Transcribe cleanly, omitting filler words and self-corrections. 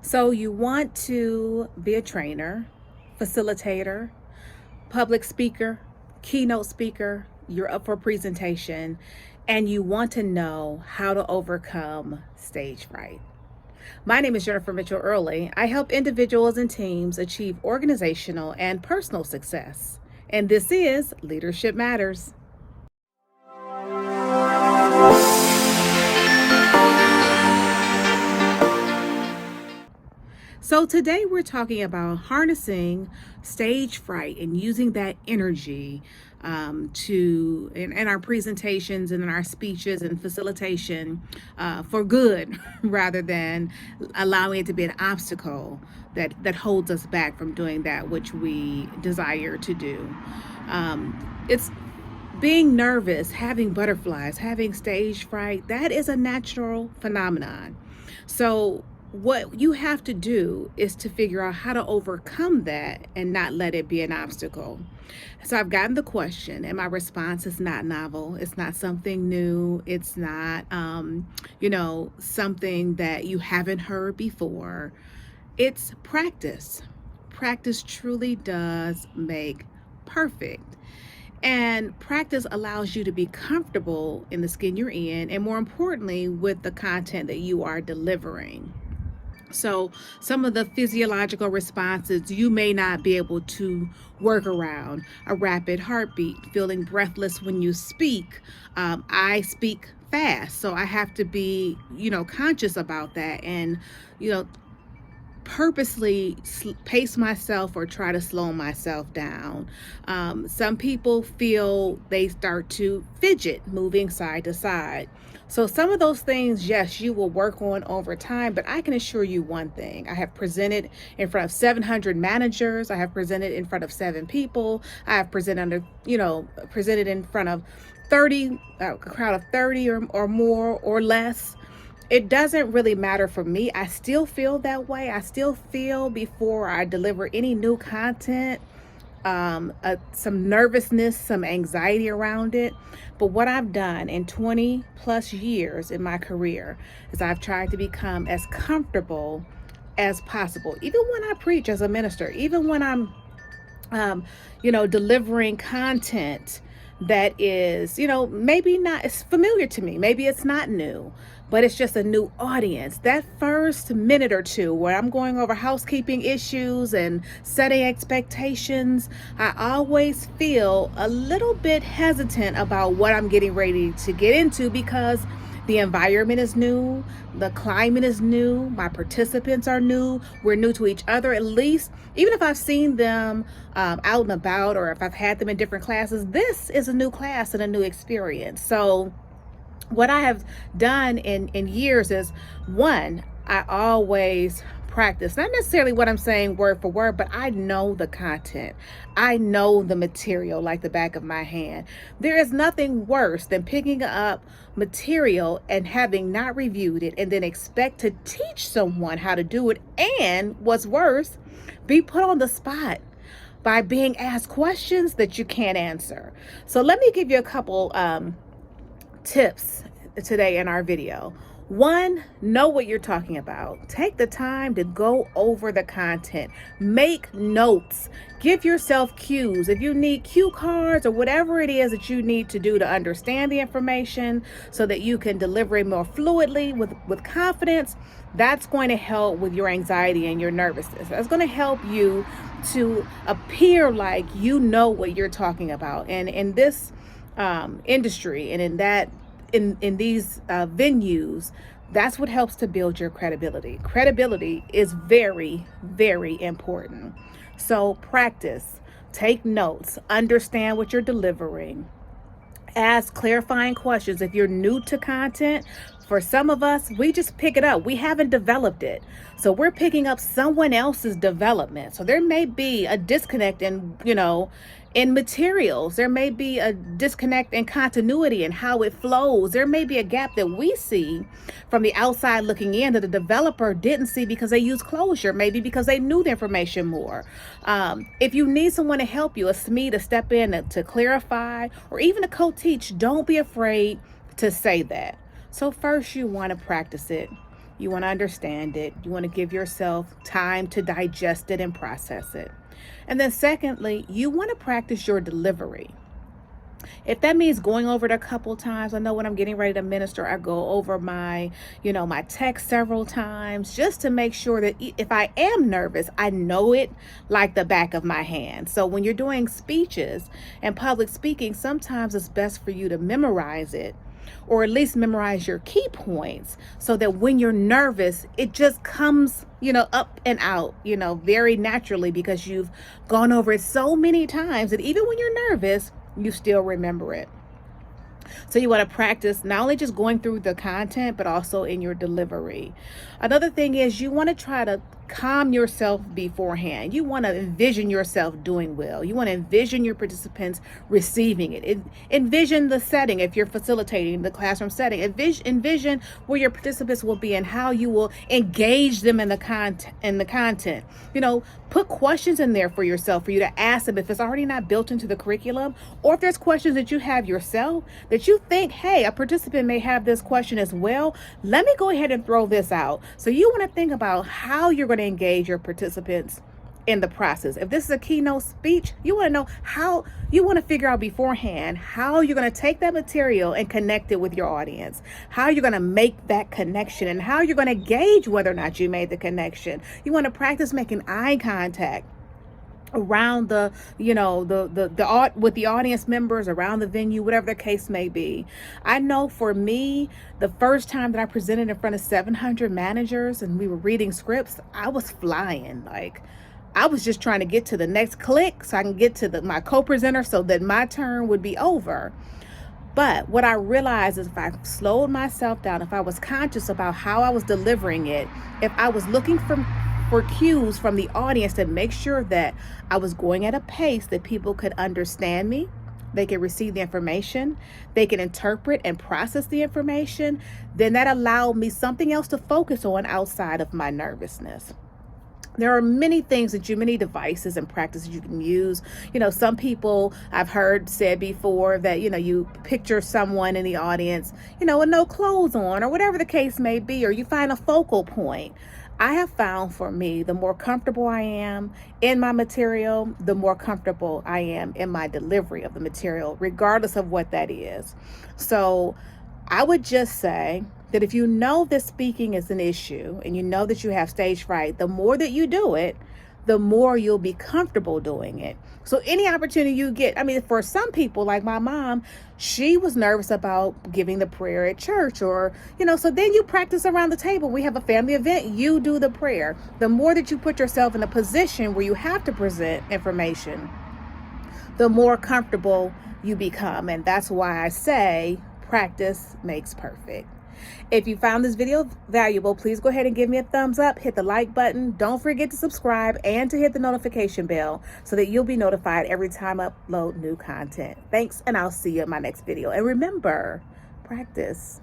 So you want to be a trainer, facilitator, public speaker, keynote speaker, you're up for a presentation, and you want to know how to overcome stage fright. My name is Jennifer Mitchell Early. I help individuals and teams achieve organizational and personal success. And this is Leadership Matters. So today we're talking about harnessing stage fright and using that energy in our presentations and in our speeches and facilitation for good rather than allowing it to be an obstacle that holds us back from doing that which we desire to do. It's being nervous, having butterflies, having stage fright. That is a natural phenomenon. So what you have to do is to figure out how to overcome that and not let it be an obstacle. So I've gotten the question, and my response is not novel. It's not something new. It's not, something that you haven't heard before. It's practice. Practice truly does make perfect. And practice allows you to be comfortable in the skin you're in, and more importantly, with the content that you are delivering. So some of the physiological responses you may not be able to work around: a rapid heartbeat, feeling breathless when you speak. I speak fast, so I have to be, conscious about that and, purposely pace myself or try to slow myself down. Some people feel they start to fidget, moving side to side. So some of those things, yes, you will work on over time, but I can assure you one thing. I have presented in front of 700 managers. I have presented in front of 7 people. I have presented in front of 30, a crowd of 30 or more or less. It doesn't really matter for me. I still feel that way. I still feel before I deliver any new content, some nervousness, some anxiety around it. But what I've done in 20 plus years in my career is I've tried to become as comfortable as possible. Even when I preach as a minister, even when I'm, delivering content that is, maybe not as familiar to me. Maybe it's not new, but it's just a new audience. That first minute or two where I'm going over housekeeping issues and setting expectations, I always feel a little bit hesitant about what I'm getting ready to get into because the environment is new, the climate is new, my participants are new, we're new to each other. At least, even if I've seen them out and about, or if I've had them in different classes, this is a new class and a new experience. So what I have done in years is, one, I always practice, not necessarily what I'm saying word for word, but I know the content. I know the material like the back of my hand. There is nothing worse than picking up material and having not reviewed it and then expect to teach someone how to do it. And what's worse, be put on the spot by being asked questions that you can't answer. So let me give you a couple tips today in our video. One, know what you're talking about. Take the time to go over the content. Make notes. Give yourself cues. If you need cue cards or whatever it is that you need to do to understand the information so that you can deliver it more fluidly with confidence, that's going to help with your anxiety and your nervousness. That's going to help you to appear like you know what you're talking about. And in this industry and in these venues, that's what helps to build your credibility. Credibility is very, very important. So practice, take notes, understand what you're delivering, ask clarifying questions. If you're new to content, for some of us, we just pick it up. We haven't developed it. So we're picking up someone else's development. So there may be a disconnect in materials. There may be a disconnect in continuity and how it flows. There may be a gap that we see from the outside looking in that the developer didn't see because they used closure, maybe because they knew the information more. If you need someone to help you, a SME to step in to clarify, or even a co-teach, don't be afraid to say that. So first, you want to practice it. You want to understand it. You want to give yourself time to digest it and process it. And then secondly, you want to practice your delivery. If that means going over it a couple times, I know when I'm getting ready to minister, I go over my text several times just to make sure that if I am nervous, I know it like the back of my hand. So when you're doing speeches and public speaking, sometimes it's best for you to memorize it, or at least memorize your key points, so that when you're nervous, it just comes, up and out, very naturally, because you've gone over it so many times that even when you're nervous, you still remember it. So you want to practice not only just going through the content, but also in your delivery. Another thing is you want to try to calm yourself beforehand. You want to envision yourself doing well. You want to envision your participants receiving it. Envision the setting if you're facilitating the classroom setting. Envision where your participants will be and how you will engage them in the content. Put questions in there for yourself, for you to ask them if it's already not built into the curriculum, or if there's questions that you have yourself that you think, hey, a participant may have this question as well. Let me go ahead and throw this out. So you want to think about how you're going to engage your participants in the process. If this is a keynote speech, you want to know how you want to figure out beforehand how you're going to take that material and connect it with your audience, how you're going to make that connection, and how you're going to gauge whether or not you made the connection. You want to practice making eye contact around with the audience members, around the venue, whatever the case may be. I know for me, the first time that I presented in front of 700 managers and we were reading scripts, I was flying. Like, I was just trying to get to the next click so I can get to my co-presenter so that my turn would be over. But what I realized is if I slowed myself down, if I was conscious about how I was delivering it, if I was looking for cues from the audience to make sure that I was going at a pace that people could understand me, they could receive the information, they can interpret and process the information, then that allowed me something else to focus on outside of my nervousness. There are many devices and practices you can use. Some people I've heard said before that, you picture someone in the audience, with no clothes on, or whatever the case may be, or you find a focal point. I have found for me, the more comfortable I am in my material, the more comfortable I am in my delivery of the material, regardless of what that is. So I would just say that if you know that speaking is an issue and you know that you have stage fright, the more that you do it, the more you'll be comfortable doing it. So any opportunity you get, for some people, like my mom, she was nervous about giving the prayer at church, or, so then you practice around the table. We have a family event, you do the prayer. The more that you put yourself in a position where you have to present information, the more comfortable you become. And that's why I say practice makes perfect. If you found this video valuable, please go ahead and give me a thumbs up, hit the like button. Don't forget to subscribe and to hit the notification bell so that you'll be notified every time I upload new content. Thanks, and I'll see you in my next video. And remember, practice